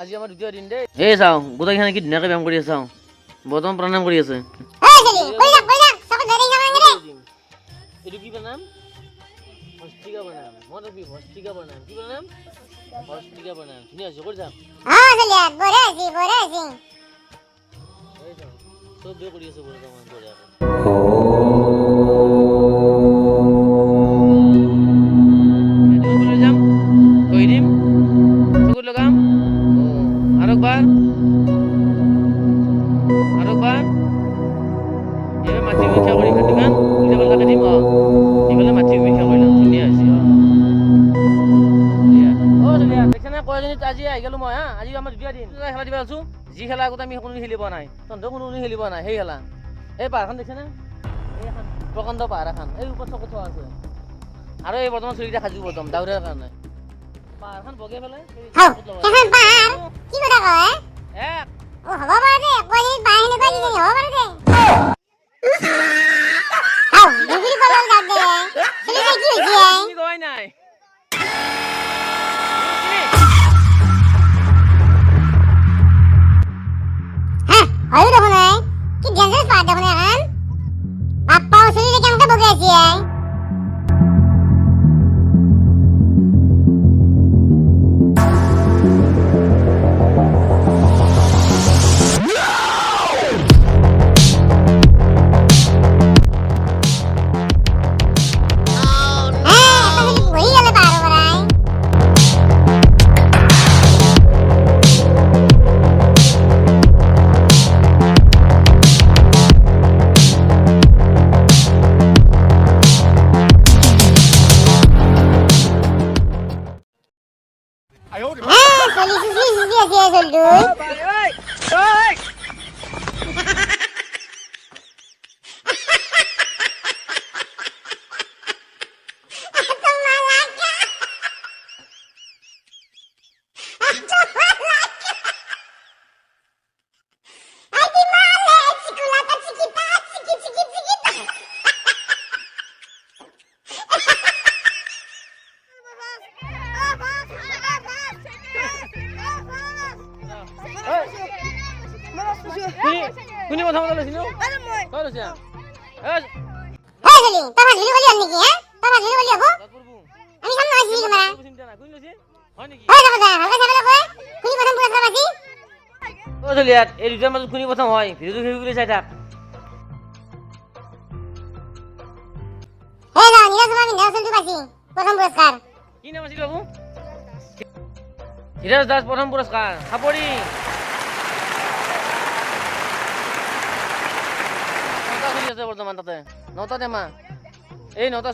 আজি আমাৰ দ্বিতীয় দিন দেই এই চাও গোটেইখানে কি ধুনীয়াকৈ ব্যায়াম কৰি আছা বৰ্তমান প্ৰণাম কৰি আছে এইটো কি প্ৰণাম ভস্ত্ৰিকা প্ৰণাম মই কি ভস্ত্ৰিকা প্ৰণাম কি প্ৰণাম ভস্ত্ৰিকা প্ৰণাম ধুনীয়া হৈছে কৰি যাম চবেই কৰি আছে বৰ্তমান বঢ়িয়াকৈ আজি আহি গেলো মই আজি আমাৰ দ্বিতীয় দিন খেলা দিব আছো যি খেলা আগতে আমি কোনো খেলিব নাই তহঁতেও কোনো খেলিব নাই সেই খেলা এই পাহাৰখন দেখিছে নে এইখন প্ৰকাণ্ড পাহাৰ এখন এই ওপৰত চকত থোৱা আছে আৰু এই বৰ্তমান চুৰিটা সাজু বৰ্তমান দাউৰাৰ কাৰণে পাহাৰখন বগাই পেলাই নাই Ayo dah mana? Kita jangan sepadah mana kan? Apa usul ini yang kita bawa aja? Kuni mau sama lu sini? Kau lu siapa? Hei Sali, tahu dulu kali ani ki? Tahu dulu kali aku? Ani sama masih di mana? Kuni lu siapa? Hani ki? Hei tahu dah, harga siapa aku? Kuni pasang buat apa sih? Kau tu lihat, ini dia masuk kuni pasang hoy, video tu video saya tak. Hei dah, ni semua minta usul tu pasti, pasang puaskar. Ini masih babu? Hiras das pasang puaskar, Hapori. বৰ্তমান তাতে নটা টেমা এই নটা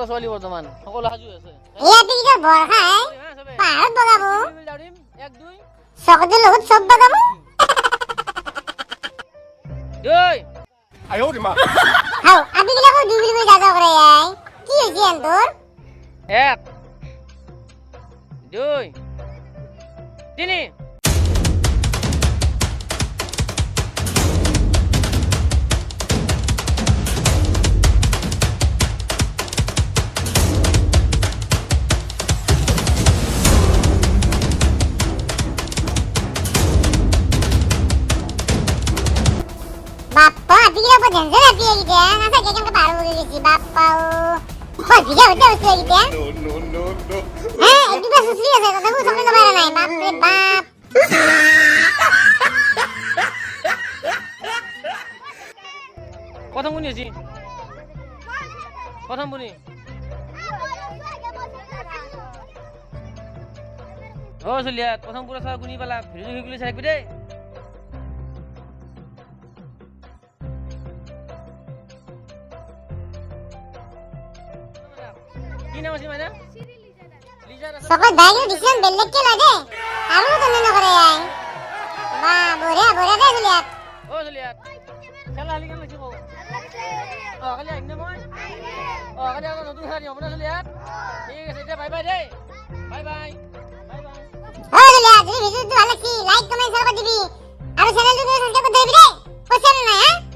ছোৱালী বৰ্তমান সকলো সাজু আছে ইয়াতে কি বৰখা পাহাৰত বগাব 1 2 সকলোৰ লগত সব বগাব দুই আয়ো রে মা হাও আপনি কি লাগো দুই দুই দাদা করে আই কি হইছে তোর 1 2 3 Bapak, api kita buat jangan api ya gitu ya. Masa jajan ke baru gitu sih bapak. Wah, bisa udah usul gitu ya. No. Itu udah susu ya saya kataku sampai ke mana nih, bap. Potong bunyi sih. Potong bunyi. Oh, lihat, potong pura salah bunyi balap. Video saya gede. Ini masih mana? Sokot bayu disian belek ke lagi. Aru tuh nene kore ya. Wah, boleh deh lihat. Oh, lihat. Salah lagi kan lagi kok. Oh, kali ini mau. Oh, kali aku nonton hari yang mana lihat. Iya, sudah bye bye deh. Bye bye. Oh, lihat. Ini video tuh like comment, share, aru channel tuh subscribe कर दे भी दे. Question ना है